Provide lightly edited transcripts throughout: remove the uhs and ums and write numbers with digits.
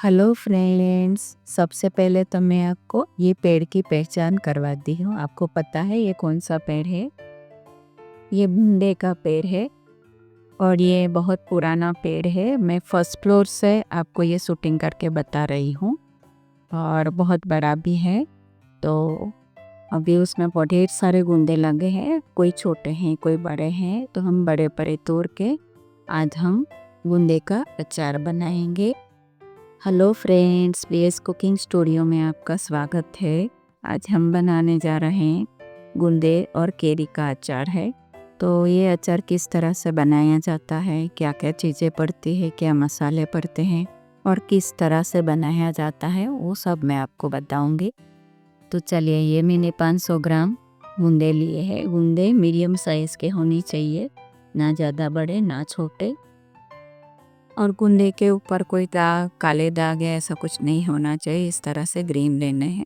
Hello friends, सबसे पहले तो मैं आपको ये पेड़ की पहचान करवाती हूँ। आपको पता है ये कौन सा पेड़ है? ये भुंडे का पेड़ है और ये बहुत पुराना पेड़ है। मैं फर्स्ट फ्लोर से आपको ये शूटिंग करके बता रही हूँ और बहुत बड़ा भी है। तो अभी उसमें बहुत ढेर सारे गुंदे लगे हैं, कोई छोटे हैं कोई बड़े हैं। तो हम बड़े बड़े तोड़ के आज हम गुंदे का अचार बनाएंगे। Hello friends, BS cooking studio में आपका स्वागत है। आज हम बनाने जा रहे हैं गुंदे और केरी का अचार है। तो ये अचार किस तरह से बनाया जाता है, क्या क्या चीज़ें पड़ती है, क्या मसाले पड़ते हैं और किस तरह से बनाया जाता है, वो सब मैं आपको बताऊंगी। तो चलिए, ये मैंने 500 ग्राम गुंदे लिए हैं। गुंदे मीडियम साइज़ के होनी चाहिए, ना ज़्यादा बड़े ना छोटे। और गुंदे के ऊपर कोई दाग, काले दाग या ऐसा कुछ नहीं होना चाहिए। इस तरह से ग्रीन लेने हैं।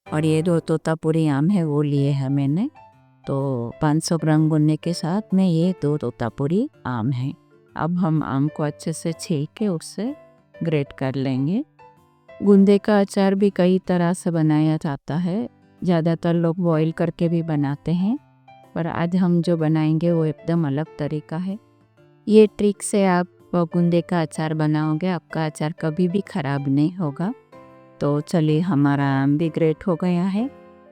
और ये 2 तोतापुरी आम है वो लिए हैं मैंने। तो 500 ग्राम गुंदे के साथ में ये 2 तोतापुरी आम है। अब हम आम को अच्छे से छील के उससे ग्रेट कर लेंगे। गुंदे का अचार भी कई तरह से बनाया जाता है। ज़्यादातर लोग बॉईल करके भी बनाते हैं, पर आज हम जो बनाएंगे वो एकदम अलग तरीका है। ये ट्रिक से आप गुंदे का अचार बनाओगे, आपका अचार कभी भी ख़राब नहीं होगा। तो चलिए, हमारा आम भी ग्रेट हो गया है।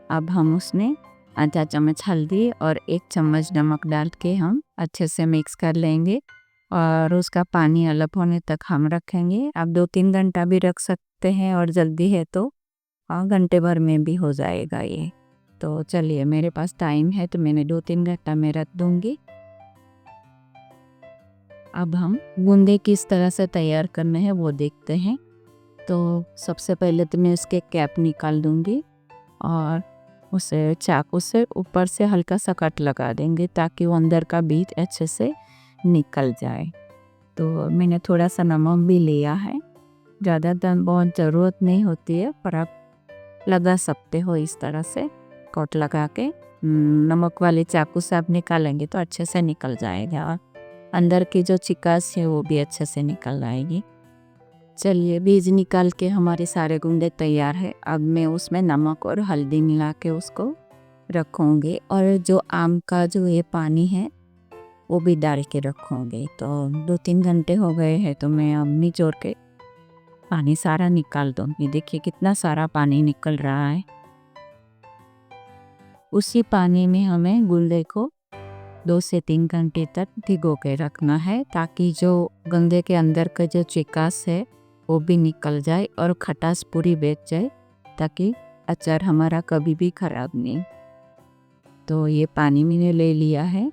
अब हम उसमें आधा चम्मच हल्दी और 1 चम्मच नमक डाल के हम अच्छे से मिक्स कर लेंगे और उसका पानी अलग होने तक हम रखेंगे। आप 2-3 घंटा भी रख सकते हैं और जल्दी है तो घंटे भर में भी हो जाएगा ये। तो चलिए, मेरे पास टाइम है तो मैंने 2-3 घंटा में रख दूँगी। अब हम गूंदे किस तरह से तैयार करने हैं वो देखते हैं। तो सबसे पहले तो मैं इसके कैप निकाल दूंगी और उसे चाकू से ऊपर से हल्का सा कट लगा देंगे ताकि वो अंदर का बीज अच्छे से निकल जाए। तो मैंने थोड़ा सा नमक भी लिया है। ज़्यादा बहुत ज़रूरत नहीं होती है, पर आप लगा सकते हो इस तरह से कट लगा के। नमक वाले चाकू से आप निकालेंगे तो अच्छे से निकल जाएगा और अंदर की जो चिकास है वो भी अच्छे से निकल आएगी। चलिए, बीज निकाल के हमारे सारे गुंदे तैयार है। अब मैं उसमें नमक और हल्दी मिला के उसको रखूँगी और जो आम का जो ये पानी है वो भी डाल के रखूँगी। तो 2-3 घंटे हो गए हैं तो मैं अब निचोड़ के पानी सारा निकाल दूँगी। देखिए कितना सारा पानी निकल रहा है। उसी पानी में हमें गुंदे को 2 से 3 घंटे तक भिगो के रखना है ताकि जो गंदे के अंदर का जो चिकास है वो भी निकल जाए और खटास पूरी बैठ जाए, ताकि अचार हमारा कभी भी ख़राब नहीं। तो ये पानी मैंने ले लिया है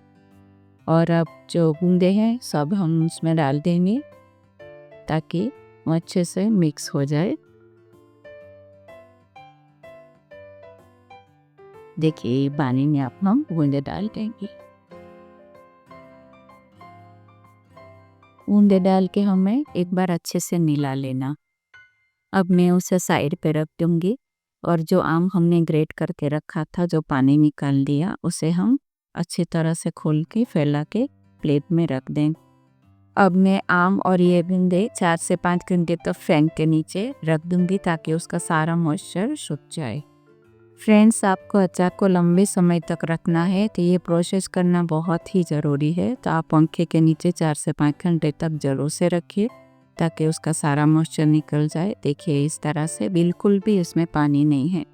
और अब जो बूंदे हैं सब हम उसमें डाल देंगे ताकि वो अच्छे से मिक्स हो जाए। देखिए, पानी में आप हम बूंदे डाल देंगे। बूंदे डाल के हमें एक बार अच्छे से मिला लेना। अब मैं उसे साइड पे रख दूंगी और जो आम हमने ग्रेट करके रखा था, जो पानी निकाल दिया, उसे हम अच्छी तरह से खोल के फैला के प्लेट में रख दें। अब मैं आम और ये बूंदे 4 से 5 घंटे तक फैन के नीचे रख दूंगी ताकि उसका सारा मॉइस्चर सूख जाए। फ्रेंड्स, आपको अचार को लंबे समय तक रखना है तो ये प्रोसेस करना बहुत ही ज़रूरी है। तो आप पंखे के नीचे 4 से 5 घंटे तक ज़रूर से रखिए ताकि उसका सारा मॉइस्चर निकल जाए। देखिए, इस तरह से बिल्कुल भी इसमें पानी नहीं है।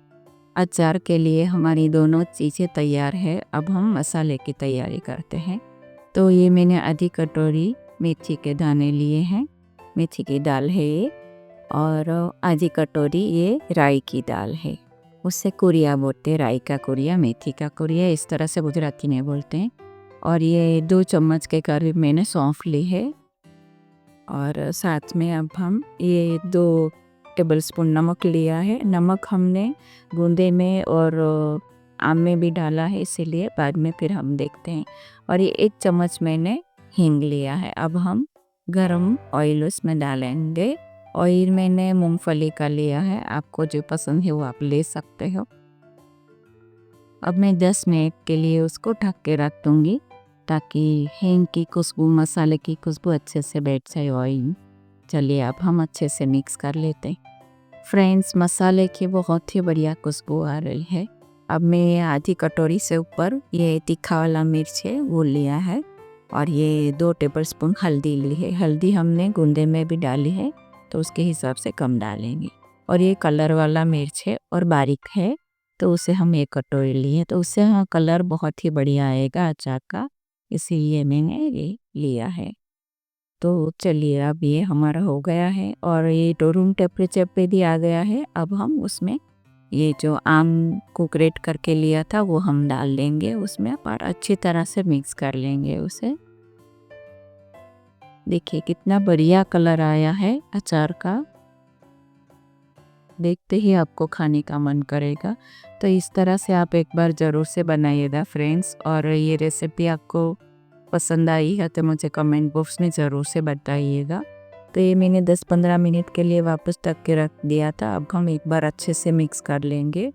अचार के लिए हमारी दोनों चीज़ें तैयार है। अब हम मसाले की तैयारी करते हैं। तो ये मैंने आधी कटोरी मेथी के दाने लिए हैं, मेथी की दाल है ये, और आधी कटोरी ये राई की दाल है। उससे कुरिया बोलते हैं, राई का कुरिया, मेथी का कुरिया, इस तरह से गुजराती में बोलते हैं। और ये 2 चम्मच के करीब मैंने सौंफ ली है और साथ में अब हम ये 2 टेबलस्पून नमक लिया है। नमक हमने गूंदे में और आम में भी डाला है, इसीलिए बाद में फिर हम देखते हैं। और ये 1 चम्मच मैंने हींग लिया है। अब हम गरम ऑयल उसमें डालेंगे। ऑयल मैंने मूंगफली का लिया है, आपको जो पसंद है वो आप ले सकते हो। अब मैं 10 मिनट के लिए उसको ढक के रख दूँगी ताकि हींग की खुशबू, मसाले की खुशबू अच्छे से बैठ जाए ऑयल। चलिए अब हम अच्छे से मिक्स कर लेते हैं। फ्रेंड्स, मसाले की बहुत ही बढ़िया खुशबू आ रही है। अब मैं आधी कटोरी से ऊपर ये तीखा वाला मिर्च है वो लिया है और ये 2 टेबलस्पून हल्दी ली है। हल्दी हमने गूंदे में भी डाली है तो उसके हिसाब से कम डालेंगे। और ये कलर वाला मिर्च है और बारीक है तो उसे हम 1 कटोरी लिए तो उससे हाँ कलर बहुत ही बढ़िया आएगा अचार का, इसीलिए मैंने ये लिया है। तो चलिए अब ये हमारा हो गया है और ये तो रूम टेम्परेचर पे भी आ गया है। अब हम उसमें ये जो आम को ग्रेट करके लिया था वो हम डाल देंगे उसमें और अच्छी तरह से मिक्स कर लेंगे उसे। देखिए कितना बढ़िया कलर आया है अचार का, देखते ही आपको खाने का मन करेगा। तो इस तरह से आप एक बार ज़रूर से बनाइएगा फ्रेंड्स, और ये रेसिपी आपको पसंद आई है तो मुझे कमेंट बॉक्स में ज़रूर से बताइएगा। तो ये मैंने 10-15 मिनट के लिए वापस ढक के रख दिया था। अब हम एक बार अच्छे से मिक्स कर लेंगे।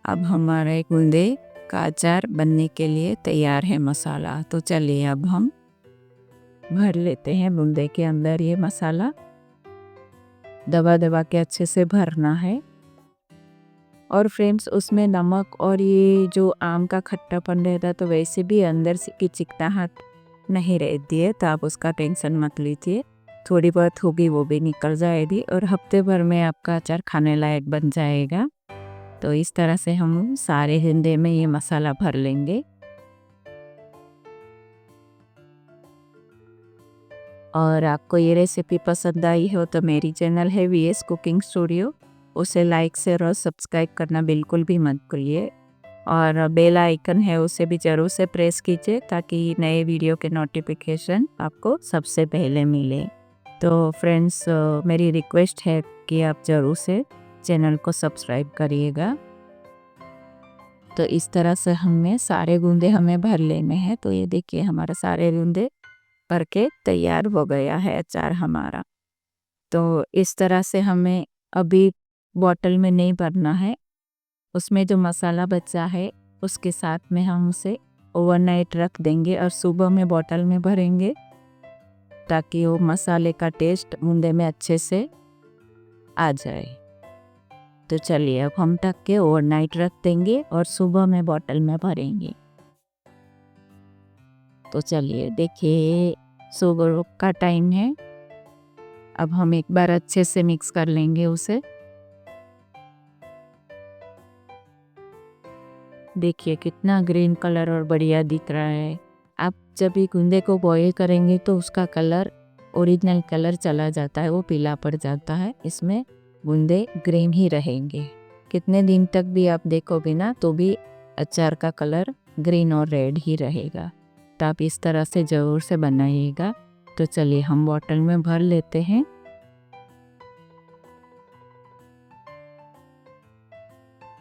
अब हमारे गूंदे का अचार बनने के लिए तैयार है मसाला। तो चलिए अब हम भर लेते हैं गूंदे के अंदर ये मसाला। दबा दबा के अच्छे से भरना है। और फ्रेंड्स उसमें नमक और ये जो आम का खट्टापन रहता तो वैसे भी अंदर से की चिकनाहट नहीं रहती है, तो आप उसका टेंशन मत लीजिए। थोड़ी बहुत होगी वो भी निकल जाएगी और हफ्ते भर में आपका अचार खाने लायक बन जाएगा। तो इस तरह से हम सारे गूंदे में ये मसाला भर लेंगे। और आपको ये रेसिपी पसंद आई हो तो मेरी चैनल है वीएस कुकिंग स्टूडियो, उसे लाइक शेयर और सब्सक्राइब करना बिल्कुल भी मत भूलिए। और बेल आइकन है उसे भी ज़रूर से प्रेस कीजिए ताकि नए वीडियो के नोटिफिकेशन आपको सबसे पहले मिले। तो फ्रेंड्स मेरी रिक्वेस्ट है कि आप ज़रूर से चैनल को सब्सक्राइब करिएगा। तो इस तरह से हमें सारे गूंदे हमें भर लेने हैं। तो ये देखिए हमारा सारे गूंदे भर के तैयार हो गया है अचार हमारा। तो इस तरह से हमें अभी बॉटल में नहीं भरना है, उसमें जो मसाला बचा है उसके साथ में हम उसे ओवरनाइट रख देंगे और सुबह में बॉटल में भरेंगे ताकि वो मसाले का टेस्ट गूंदे में अच्छे से आ जाए। तो चलिए अब हम ढक के ओवरनाइट रख देंगे और सुबह में बॉटल में भरेंगे। तो चलिए देखिए सुबह का टाइम है। अब हम एक बार अच्छे से मिक्स कर लेंगे उसे। देखिए कितना ग्रीन कलर और बढ़िया दिख रहा है। आप जब भी गूंदे को बॉईल करेंगे तो उसका कलर ओरिजिनल कलर चला जाता है, वो पीला पड़ जाता है। इसमें गूंदे ग्रीन ही रहेंगे। कितने दिन तक भी आप देखोगे ना तो भी अचार का कलर ग्रीन और रेड ही रहेगा। तो आप इस तरह से ज़रूर से बनाइएगा। तो चलिए हम बॉटल में भर लेते हैं।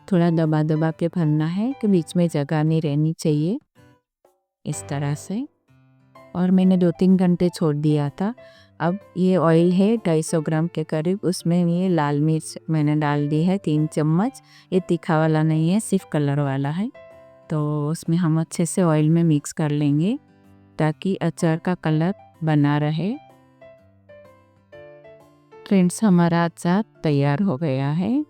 थोड़ा दबा दबा के भरना है कि बीच में जगह नहीं रहनी चाहिए, इस तरह से। और मैंने 2-3 घंटे छोड़ दिया था। अब ये ऑयल है 250 ग्राम के करीब, उसमें ये लाल मिर्च मैंने डाल दी है 3 चम्मच। ये तीखा वाला नहीं है, सिर्फ कलर वाला है। तो उसमें हम अच्छे से ऑयल में मिक्स कर लेंगे ताकि अचार का कलर बना रहे। फ्रेंड्स हमारा अचार तैयार हो गया है।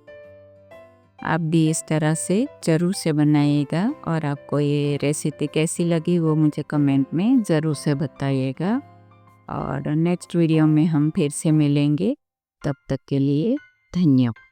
आप भी इस तरह से ज़रूर से बनाइएगा और आपको ये रेसिपी कैसी लगी वो मुझे कमेंट में ज़रूर से बताइएगा। और नेक्स्ट वीडियो में हम फिर से मिलेंगे, तब तक के लिए धन्यवाद।